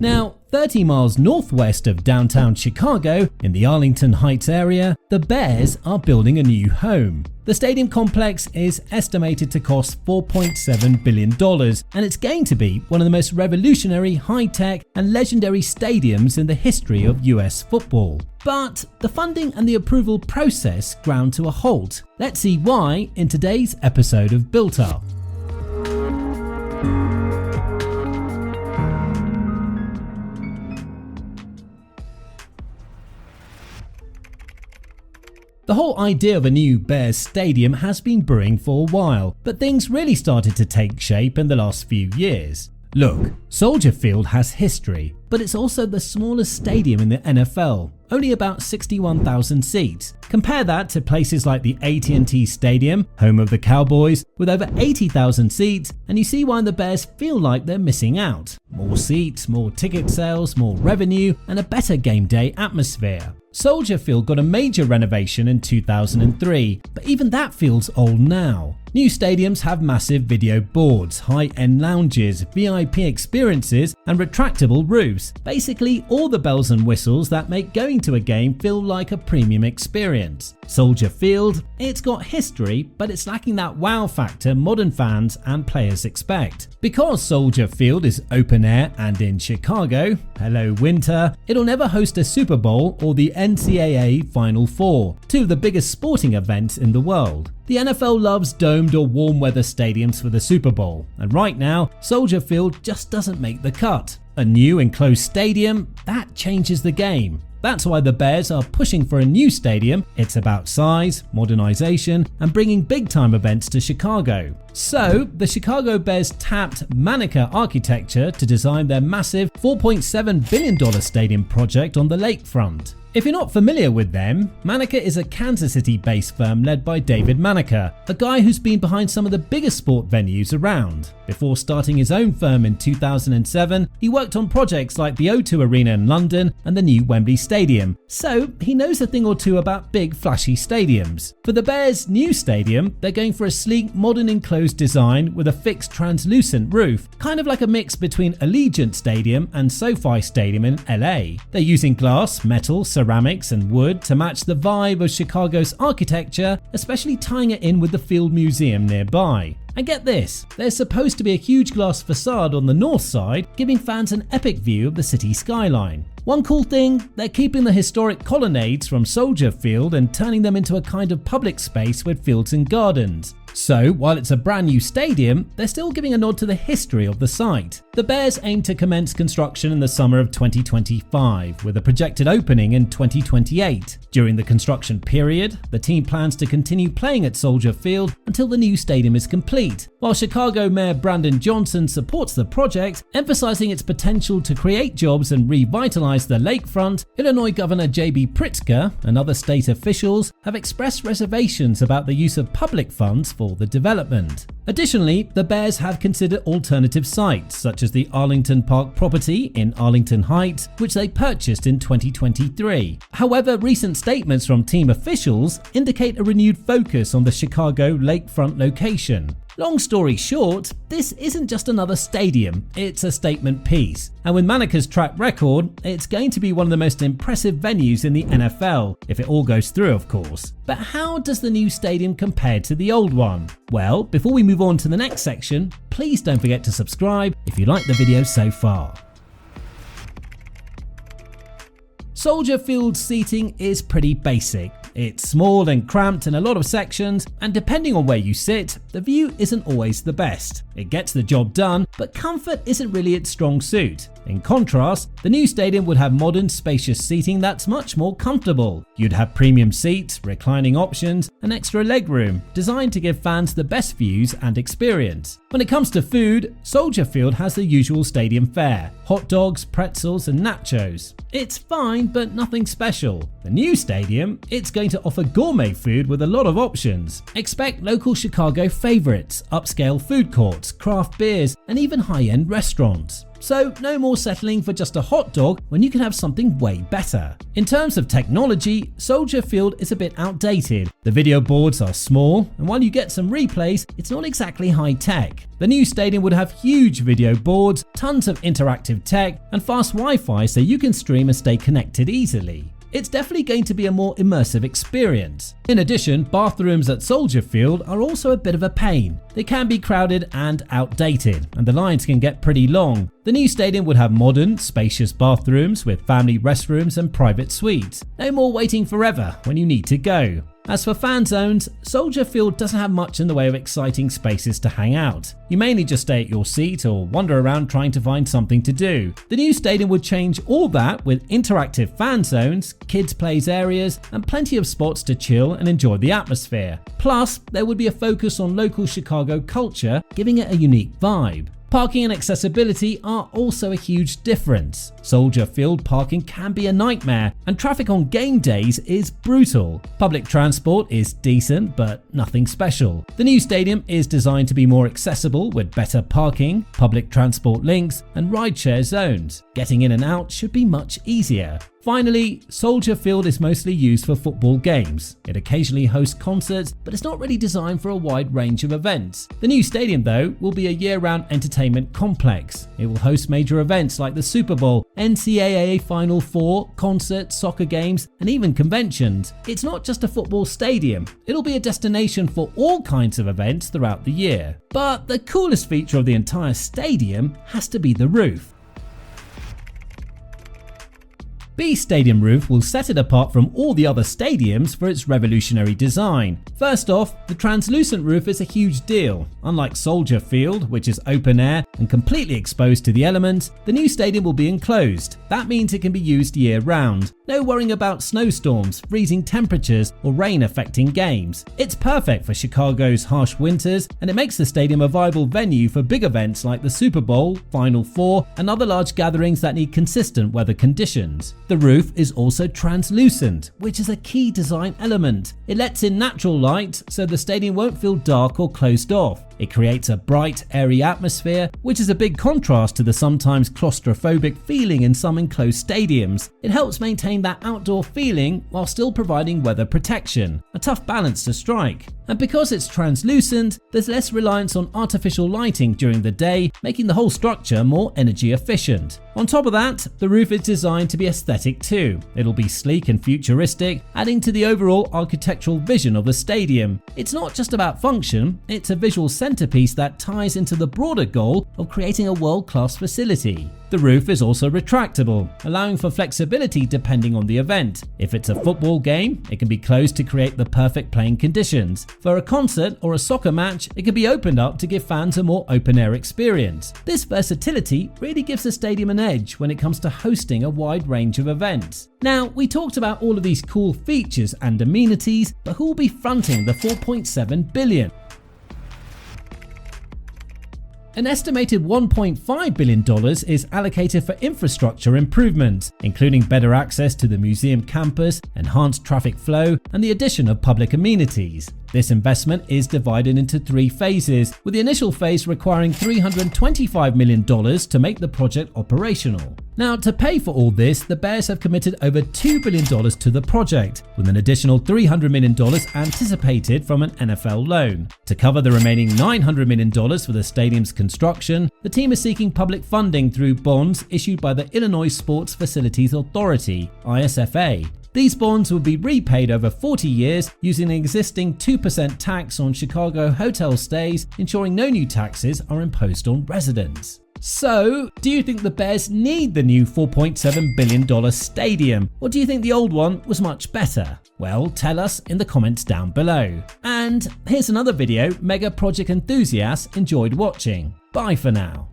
Now, 30 miles northwest of downtown Chicago, in the Arlington Heights area, the Bears are building a new home. The stadium complex is estimated to cost $4.7 billion, and it's going to be one of the most revolutionary, high-tech, and legendary stadiums in the history of US football. But the funding and the approval process ground to a halt. Let's see why in today's episode of Built Up. The whole idea of a new Bears stadium has been brewing for a while, but things really started to take shape in the last few years. Look, Soldier Field has history, but it's also the smallest stadium in the NFL, only about 61,000 seats. Compare that to places like the AT&T Stadium, home of the Cowboys, with over 80,000 seats, and you see why the Bears feel like they're missing out. More seats, more ticket sales, more revenue, and a better game day atmosphere. Soldier Field got a major renovation in 2003, but even that feels old now. New stadiums have massive video boards, high-end lounges, VIP experiences, and retractable roofs. Basically, all the bells and whistles that make going to a game feel like a premium experience. Soldier Field, it's got history, but it's lacking that wow factor modern fans and players expect. Because Soldier Field is open air and in Chicago, hello winter, it'll never host a Super Bowl or the NCAA Final Four, two of the biggest sporting events in the world. The NFL loves domed or warm weather stadiums for the Super Bowl, and right now, Soldier Field just doesn't make the cut. A new enclosed stadium, that changes the game. That's why the Bears are pushing for a new stadium. It's about size, modernization, and bringing big-time events to Chicago. So, the Chicago Bears tapped Makeover architecture to design their massive $4.7 billion stadium project on the lakefront. If you're not familiar with them, Makeover is a Kansas City-based firm led by David Makeover, a guy who's been behind some of the biggest sport venues around. Before starting his own firm in 2007, he worked on projects like the O2 Arena in London and the new Wembley Stadium, so he knows a thing or two about big, flashy stadiums. For the Bears' new stadium, they're going for a sleek, modern enclosed design with a fixed translucent roof, kind of like a mix between Allegiant Stadium and SoFi Stadium in LA. They're using glass, metal, ceramics and wood to match the vibe of Chicago's architecture, especially tying it in with the Field Museum nearby. And get this, there's supposed to be a huge glass facade on the north side, giving fans an epic view of the city skyline. One cool thing, they're keeping the historic colonnades from Soldier Field and turning them into a kind of public space with fields and gardens. So, while it's a brand new stadium, they're still giving a nod to the history of the site. The Bears aim to commence construction in the summer of 2025, with a projected opening in 2028. During the construction period, the team plans to continue playing at Soldier Field until the new stadium is complete, while Chicago Mayor Brandon Johnson supports the project, emphasizing its potential to create jobs and revitalize the lakefront. Illinois Governor J.B. Pritzker and other state officials have expressed reservations about the use of public funds for the development. Additionally, the Bears have considered alternative sites such as the Arlington Park property in Arlington Heights, which they purchased in 2023. However, recent statements from team officials indicate a renewed focus on the Chicago lakefront location. Long story short, this isn't just another stadium, it's a statement piece. And with Makeover's track record, it's going to be one of the most impressive venues in the NFL, if it all goes through of course. But how does the new stadium compare to the old one? Well, before we move on to the next section, please don't forget to subscribe if you like the video so far. Soldier Field seating is pretty basic. It's small and cramped in a lot of sections, and depending on where you sit, the view isn't always the best. It gets the job done, but comfort isn't really its strong suit. In contrast, the new stadium would have modern, spacious seating that's much more comfortable. You'd have premium seats, reclining options, and extra legroom, designed to give fans the best views and experience. When it comes to food, Soldier Field has the usual stadium fare: hot dogs, pretzels, and nachos. It's fine, but nothing special. The new stadium, it's going to offer gourmet food with a lot of options. Expect local Chicago favorites, upscale food courts, craft beers, and even high-end restaurants. So no more settling for just a hot dog when you can have something way better. In terms of technology, Soldier Field is a bit outdated. The video boards are small, and while you get some replays, it's not exactly high tech. The new stadium would have huge video boards, tons of interactive tech, and fast Wi-Fi so you can stream and stay connected easily. It's definitely going to be a more immersive experience. In addition, bathrooms at Soldier Field are also a bit of a pain. They can be crowded and outdated, and the lines can get pretty long. The new stadium would have modern, spacious bathrooms with family restrooms and private suites. No more waiting forever when you need to go. As for fan zones, Soldier Field doesn't have much in the way of exciting spaces to hang out. You mainly just stay at your seat or wander around trying to find something to do. The new stadium would change all that with interactive fan zones, kids' plays areas, and plenty of spots to chill and enjoy the atmosphere. Plus, there would be a focus on local Chicago culture, giving it a unique vibe. Parking and accessibility are also a huge difference. Soldier Field parking can be a nightmare, and traffic on game days is brutal. Public transport is decent, but nothing special. The new stadium is designed to be more accessible with better parking, public transport links, and rideshare zones. Getting in and out should be much easier. Finally, Soldier Field is mostly used for football games. It occasionally hosts concerts, but it's not really designed for a wide range of events. The new stadium, though, will be a year-round entertainment complex. It will host major events like the Super Bowl, NCAA Final Four, concerts, soccer games, and even conventions. It's not just a football stadium. It'll be a destination for all kinds of events throughout the year. But the coolest feature of the entire stadium has to be the roof. B Stadium roof will set it apart from all the other stadiums for its revolutionary design. First off, the translucent roof is a huge deal. Unlike Soldier Field, which is open air and completely exposed to the elements, the new stadium will be enclosed. That means it can be used year-round. No worrying about snowstorms, freezing temperatures, or rain affecting games. It's perfect for Chicago's harsh winters, and it makes the stadium a viable venue for big events like the Super Bowl, Final Four, and other large gatherings that need consistent weather conditions. The roof is also translucent, which is a key design element. It lets in natural light, so the stadium won't feel dark or closed off. It creates a bright, airy atmosphere, which is a big contrast to the sometimes claustrophobic feeling in some enclosed stadiums. It helps maintain that outdoor feeling while still providing weather protection, a tough balance to strike. And because it's translucent, there's less reliance on artificial lighting during the day, making the whole structure more energy efficient. On top of that, the roof is designed to be aesthetic too. It'll be sleek and futuristic, adding to the overall architectural vision of the stadium. It's not just about function, it's a visual centerpiece that ties into the broader goal of creating a world-class facility. The roof is also retractable, allowing for flexibility depending on the event. If it's a football game, it can be closed to create the perfect playing conditions. For a concert or a soccer match, it can be opened up to give fans a more open-air experience. This versatility really gives the stadium an edge when it comes to hosting a wide range of events. Now, we talked about all of these cool features and amenities, but who will be fronting the $4.7 billion? An estimated $1.5 billion is allocated for infrastructure improvements, including better access to the museum campus, enhanced traffic flow, and the addition of public amenities. This investment is divided into 3 phases, with the initial phase requiring $325 million to make the project operational. Now, to pay for all this, the Bears have committed over $2 billion to the project, with an additional $300 million anticipated from an NFL loan. To cover the remaining $900 million for the stadium's construction, the team is seeking public funding through bonds issued by the Illinois Sports Facilities Authority, ISFA. These bonds will be repaid over 40 years using an existing 2% tax on Chicago hotel stays, ensuring no new taxes are imposed on residents. So, do you think the Bears need the new $4.7 billion stadium, or do you think the old one was much better? Well, tell us in the comments down below. And here's another video mega project enthusiasts enjoyed watching. Bye for now.